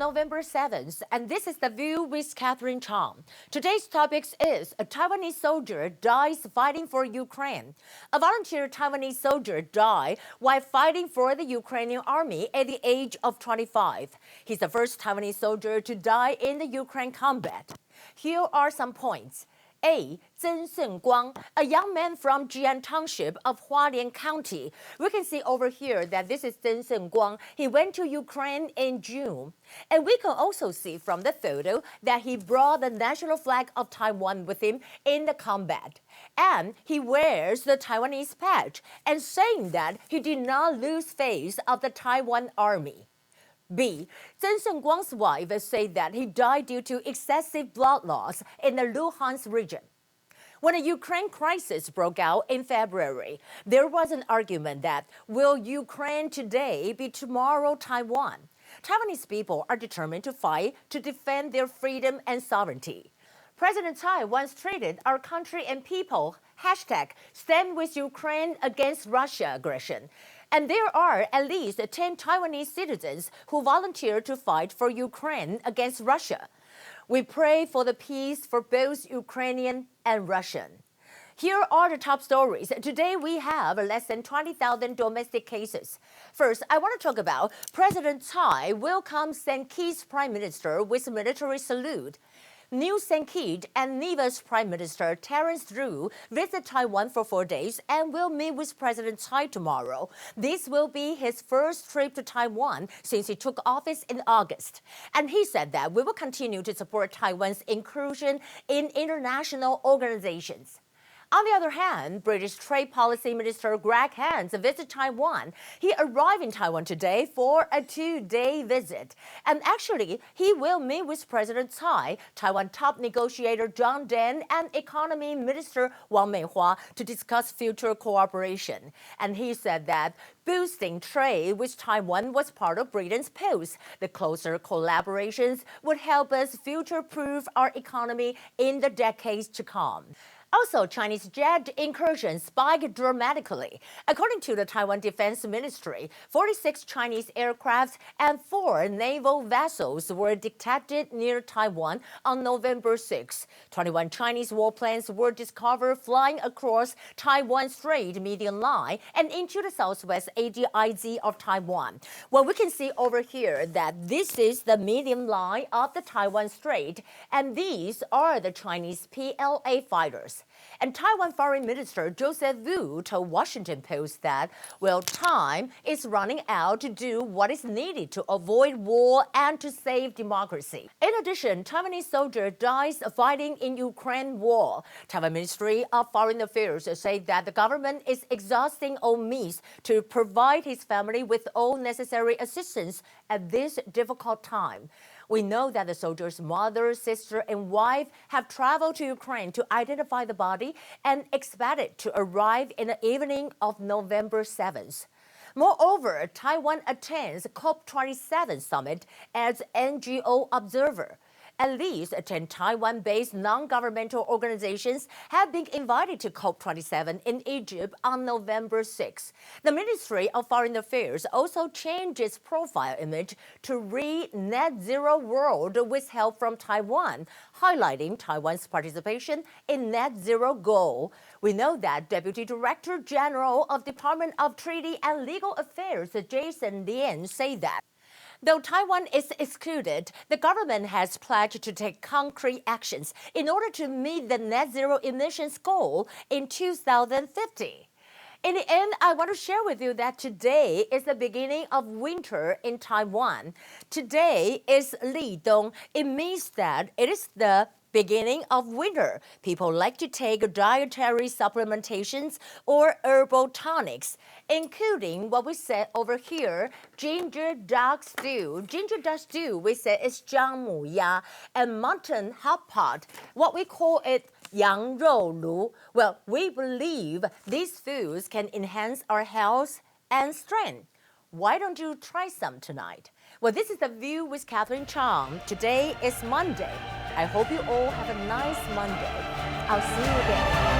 November 7th, and this is The View with Catherine Chang. Today's topic is a Taiwanese soldier dies fighting for Ukraine. A volunteer Taiwanese soldier died while fighting for the Ukrainian army at the age of 25. He's the first Taiwanese soldier to die in the Ukraine combat. Here are some points. A.曾圣光, a young man from Jian Township of Hualien County. We can see over here that this is曾圣光. He went to Ukraine in June. And we can also see from the photo that he brought the national flag of Taiwan with him in the combat. And he wears the Taiwanese patch and saying that he did not lose faith of the Taiwan army. B.曾圣光's wife said that he died due to excessive blood loss in the Luhansk region. When the Ukraine crisis broke out in February, there was an argument that will Ukraine today be tomorrow Taiwan? Taiwanese people are determined to fight to defend their freedom and sovereignty. President Tsai once tweeted, "Our country and people, #stand with Ukraine against Russia aggression." And there are at least 10 Taiwanese citizens who volunteered to fight for Ukraine against Russia. We pray for the peace for both Ukrainian and Russian. Here are the top stories. Today we have less than 20,000 domestic cases. First, I want to talk about President Tsai welcomes St. Kitts Prime Minister with military salute. New St. Kitts and Nevis Prime Minister Terence Drew visit Taiwan for 4 days and will meet with President Tsai tomorrow. This will be his first trip to Taiwan since he took office in August. And he said that we will continue to support Taiwan's inclusion in international organizations. On the other hand, British Trade Policy Minister Greg Hands visits Taiwan. He arrived in Taiwan today for a 2-day visit. And actually, he will meet with President Tsai, Taiwan top negotiator John Dan, and Economy Minister Wang Meihua to discuss future cooperation. And he said that boosting trade with Taiwan was part of Britain's post. The closer collaborations would help us future-proof our economy in the decades to come. Also, Chinese jet incursions spiked dramatically. According to the Taiwan Defense Ministry, 46 Chinese aircraft and 4 naval vessels were detected near Taiwan on November 6. 21 Chinese warplanes were discovered flying across Taiwan Strait median line and into the southwest ADIZ of Taiwan. Well, we can see over here that this is the median line of the Taiwan Strait, and these are the Chinese PLA fighters. And Taiwan Foreign Minister Joseph Wu told Washington Post that, well, time is running out to do what is needed to avoid war and to save democracy. In addition, Taiwanese soldier dies fighting in Ukraine war. Taiwan Ministry of Foreign Affairs said that the government is exhausting all means to provide his family with all necessary assistance at this difficult time. We know that the soldier's mother, sister, and wife have traveled to Ukraine to identify the body and expected to arrive in the evening of November 7th. Moreover, Taiwan attends COP27 summit as NGO observer. At least 10 Taiwan-based non-governmental organizations have been invited to COP27 in Egypt on November 6. The Ministry of Foreign Affairs also changed its profile image to read Net Zero World with help from Taiwan, highlighting Taiwan's participation in Net Zero goal. We know that Deputy Director General of Department of Treaty and Legal Affairs, Jason Lien, said that though Taiwan is excluded, the government has pledged to take concrete actions in order to meet the net zero emissions goal in 2050. In the end, I want to share with you that today is the beginning of winter in Taiwan. Today is Lidong. It means that it is the beginning of winter. People like to take dietary supplementations or herbal tonics, including what we said over here, ginger duck stew. Ginger duck stew, we said, is 姜母鸭, and mutton hot pot, what we call it 羊肉炉. Well, we believe these foods can enhance our health and strength. Why don't you try some tonight? Well, this is The View with Catherine Chang. Today is Monday. I hope you all have a nice Monday. I'll see you again.